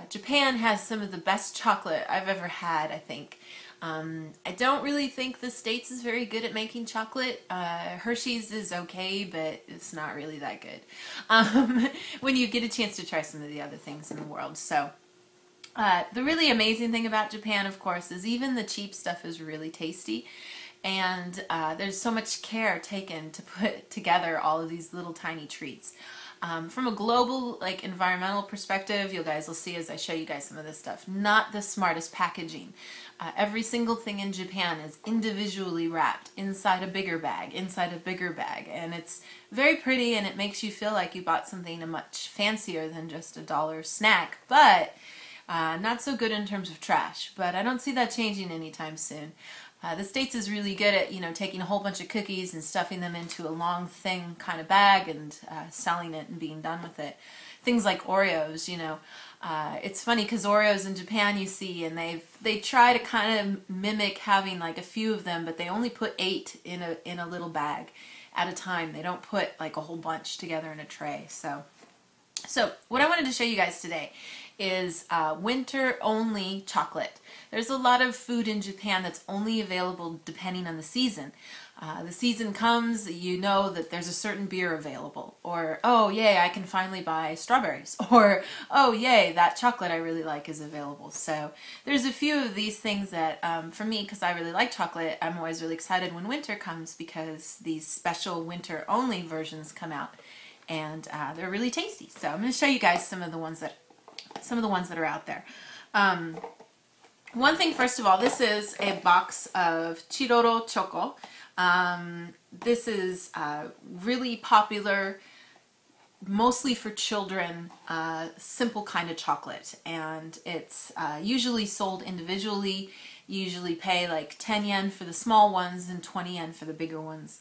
Japan has some of the best chocolate I've ever had, I think. I don't really think the States is very good at making chocolate. Hershey's is okay, but it's not really that good when you get a chance to try some of the other things in the world. So the really amazing thing about Japan, of course, is even the cheap stuff is really tasty. And there's so much care taken to put together all of these little tiny treats. From a global, like, environmental perspective, you guys will see as I show you guys some of this stuff, not the smartest packaging. Every single thing in Japan is individually wrapped inside a bigger bag, and it's very pretty, and it makes you feel like you bought something much fancier than just a dollar snack, but not so good in terms of trash. But I don't see that changing anytime soon. The States is really good at, taking a whole bunch of cookies and stuffing them into a long, thin kind of bag and selling it and being done with it. Things like Oreos, it's funny because Oreos in Japan you see, and they try to kind of mimic having like a few of them, but they only put 8 in a little bag at a time. They don't put like a whole bunch together in a tray. So what I wanted to show you guys today is winter-only chocolate. There's a lot of food in Japan that's only available depending on the season. The season comes, you know that there's a certain beer available, or oh yay, I can finally buy strawberries, or oh yay, that chocolate I really like is available. So there's a few of these things that for me, because I really like chocolate, I'm always really excited when winter comes because these special winter-only versions come out, and they're really tasty. So I'm going to show you guys some of the ones that are out there. One thing, first of all, this is a box of Chiroro Choco. This is really popular, mostly for children, simple kind of chocolate, and it's usually sold individually. You usually pay like 10 yen for the small ones and 20 yen for the bigger ones.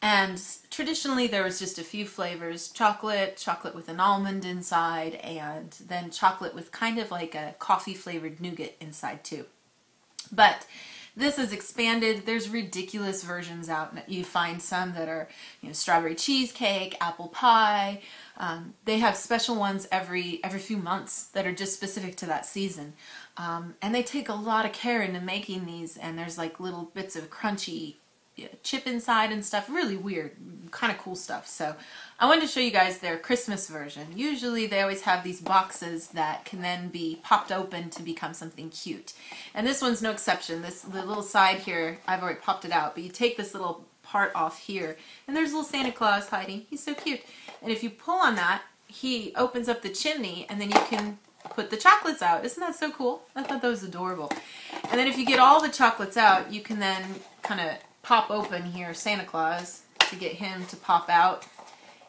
And traditionally there was just a few flavors: chocolate with an almond inside, and then chocolate with kind of like a coffee flavored nougat inside too. But this is expanded. There's ridiculous versions out. You find some that are, strawberry cheesecake, apple pie. They have special ones every few months that are just specific to that season. And they take a lot of care into making these, and there's like little bits of crunchy chip inside and stuff. Really weird, kind of cool stuff. So I wanted to show you guys their Christmas version. Usually they always have these boxes that can then be popped open to become something cute. And this one's no exception. The little side here, I've already popped it out, but you take this little part off here, and there's a little Santa Claus hiding. He's so cute. And if you pull on that, he opens up the chimney, and then you can put the chocolates out. Isn't that so cool? I thought that was adorable. And then if you get all the chocolates out, you can then kind of pop open here Santa Claus to get him to pop out,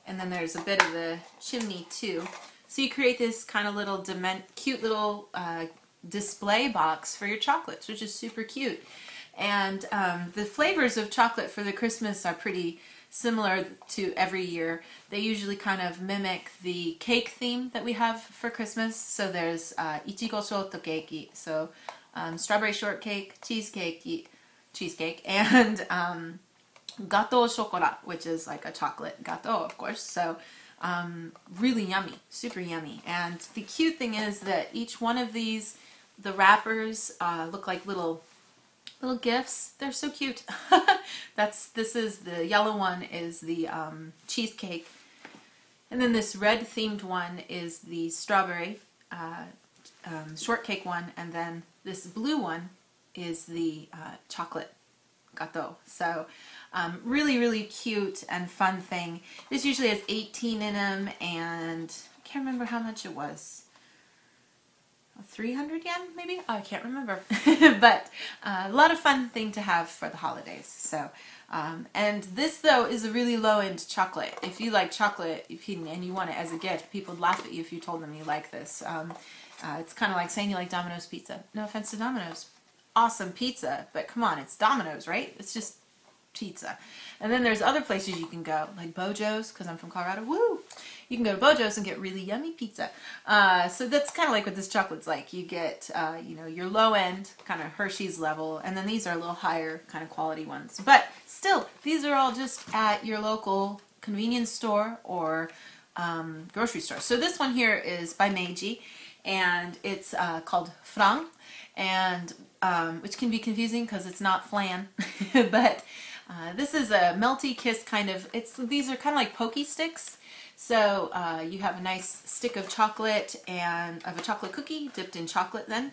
and then there's a bit of the chimney too. So you create this kind of little cute little display box for your chocolates, which is super cute. And the flavors of chocolate for the Christmas are pretty similar to every year. They usually kind of mimic the cake theme that we have for Christmas. So there's ichigo shortcake, so strawberry shortcake, cheesecake, and gâteau chocolat, which is like a chocolate gâteau, of course. So really yummy, super yummy. And the cute thing is that each one of these, the wrappers look like little gifts. They're so cute. This is the yellow one is the cheesecake, and then this red themed one is the strawberry shortcake one, and then this blue one is the chocolate gâteau. So really, really cute and fun thing. This usually has 18 in them, and I can't remember how much it was. 300 yen maybe? Oh, I can't remember. But a lot of fun thing to have for the holidays. So and this though is a really low-end chocolate. If you like chocolate and you want it as a gift, people would laugh at you if you told them you like this. It's kind of like saying you like Domino's pizza. No offense to Domino's. Awesome pizza, but come on, it's Domino's, right? It's just pizza. And then there's other places you can go, like Bojo's, because I'm from Colorado. Woo! You can go to Bojo's and get really yummy pizza. So that's kind of like what this chocolate's like. You get, your low end, kind of Hershey's level, and then these are a little higher kind of quality ones. But still, these are all just at your local convenience store or grocery store. So this one here is by Meiji, and it's called flan, and which can be confusing because it's not flan, but this is a melty kiss kind of. These are kind of like pokey sticks. So you have a nice stick of chocolate and of a chocolate cookie dipped in chocolate then.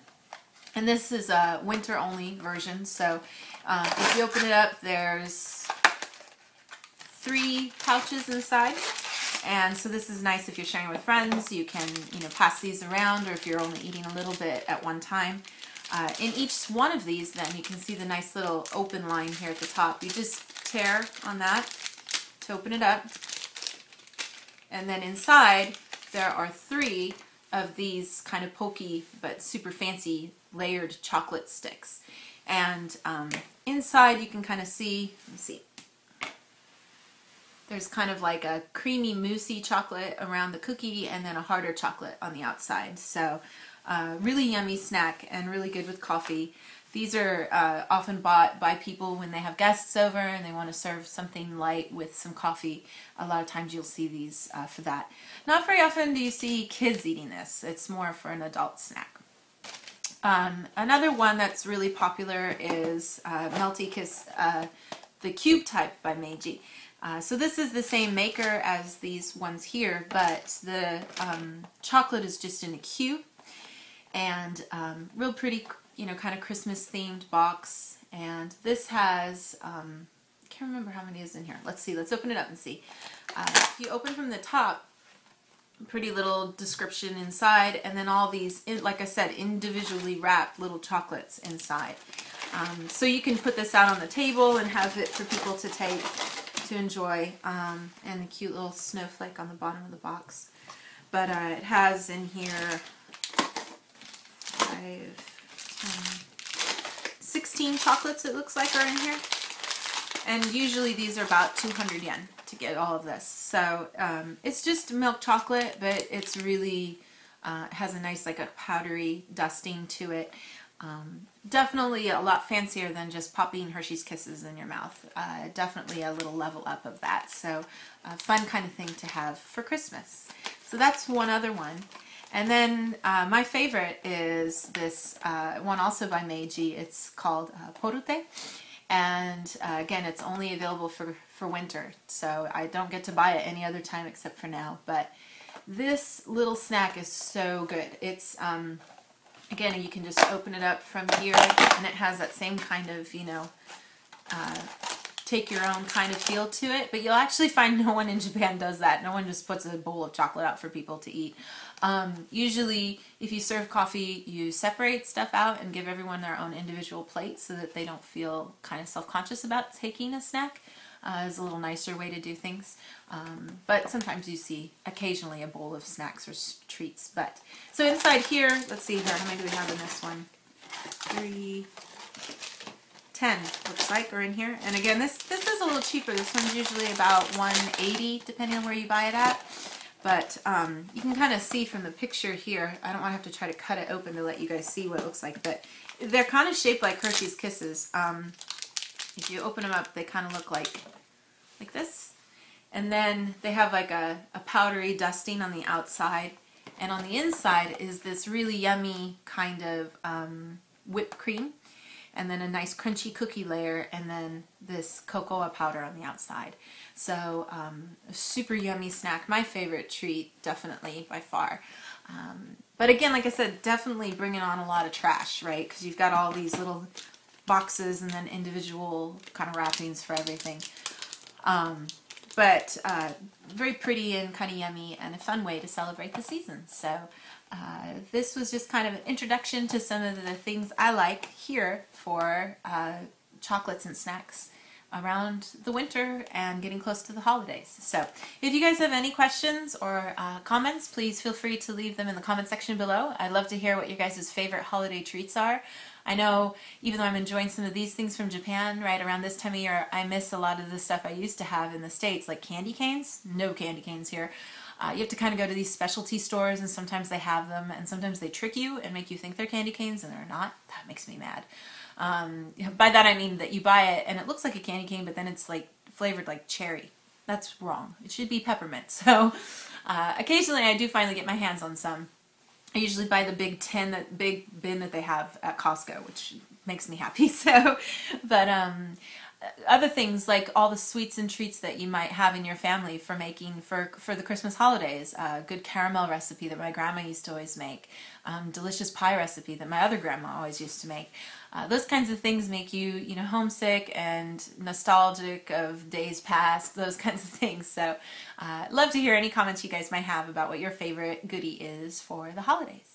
And this is a winter only version. So if you open it up, there's 3 pouches inside. And so this is nice if you're sharing with friends. You can, pass these around, or if you're only eating a little bit at one time. In each one of these, then, you can see the nice little open line here at the top. You just tear on that to open it up. And then inside, there are 3 of these kind of pokey but super fancy layered chocolate sticks. And inside, you can kind of see, let me see, there's kind of like a creamy, moussey chocolate around the cookie and then a harder chocolate on the outside. So really yummy snack and really good with coffee. These are often bought by people when they have guests over and they want to serve something light with some coffee. A lot of times you'll see these for that. Not very often do you see kids eating this. It's more for an adult snack. Another one that's really popular is Melty Kiss, the cube type by Meiji. So this is the same maker as these ones here, but the chocolate is just in a cube, and real pretty, kind of Christmas themed box. And this has, I can't remember how many is in here. Let's see, let's open it up and see. If you open from the top, pretty little description inside, and then all these, like I said, individually wrapped little chocolates inside. So you can put this out on the table and have it for people to take, to enjoy, and the cute little snowflake on the bottom of the box. But it has in here 16 chocolates, it looks like, are in here. And usually these are about 200 yen to get all of this. So it's just milk chocolate, but it's really, has a nice, like a powdery dusting to it. Definitely a lot fancier than just popping Hershey's Kisses in your mouth. Definitely a little level up of that. So a fun kind of thing to have for Christmas. So that's one other one. And then my favorite is this one also by Meiji. It's called Porute. And again, it's only available for winter. So I don't get to buy it any other time except for now. But this little snack is so good. It's again, you can just open it up from here, and it has that same kind of, take your own kind of feel to it. But you'll actually find no one in Japan does that. No one just puts a bowl of chocolate out for people to eat. Usually, if you serve coffee, you separate stuff out and give everyone their own individual plate so that they don't feel kind of self-conscious about taking a snack. Is a little nicer way to do things. But sometimes you see occasionally a bowl of snacks or treats. But so inside here, let's see here, how many do we have in this one? 3, 10 looks like are in here. And again, this is a little cheaper. This one's usually about $1.80 depending on where you buy it at. But you can kind of see from the picture here, I don't want to have to try to cut it open to let you guys see what it looks like, but they're kind of shaped like Hershey's Kisses. If you open them up, they kind of look like this. And then they have like a powdery dusting on the outside. And on the inside is this really yummy kind of whipped cream. And then a nice crunchy cookie layer. And then this cocoa powder on the outside. So a super yummy snack. My favorite treat, definitely, by far. But again, like I said, definitely bringing on a lot of trash, right? Because you've got all these little boxes and then individual kind of wrappings for everything. But very pretty and kind of yummy and a fun way to celebrate the season. So this was just kind of an introduction to some of the things I like here for chocolates and snacks around the winter and getting close to the holidays. So if you guys have any questions or comments, please feel free to leave them in the comment section below. I'd love to hear what your guys' favorite holiday treats are. I know even though I'm enjoying some of these things from Japan, right around this time of year, I miss a lot of the stuff I used to have in the States, like candy canes. No candy canes here. You have to kind of go to these specialty stores, and sometimes they have them, and sometimes they trick you and make you think they're candy canes, and they're not. That makes me mad. By that I mean that you buy it, and it looks like a candy cane, but then it's like flavored like cherry. That's wrong. It should be peppermint. So occasionally I do finally get my hands on some. I usually buy the big tin, that big bin that they have at Costco, which makes me happy. So, but other things like all the sweets and treats that you might have in your family for making for the Christmas holidays. A good caramel recipe that my grandma used to always make. Delicious pie recipe that my other grandma always used to make. Those kinds of things make you, you know, homesick and nostalgic of days past, those kinds of things. So love to hear any comments you guys might have about what your favorite goodie is for the holidays.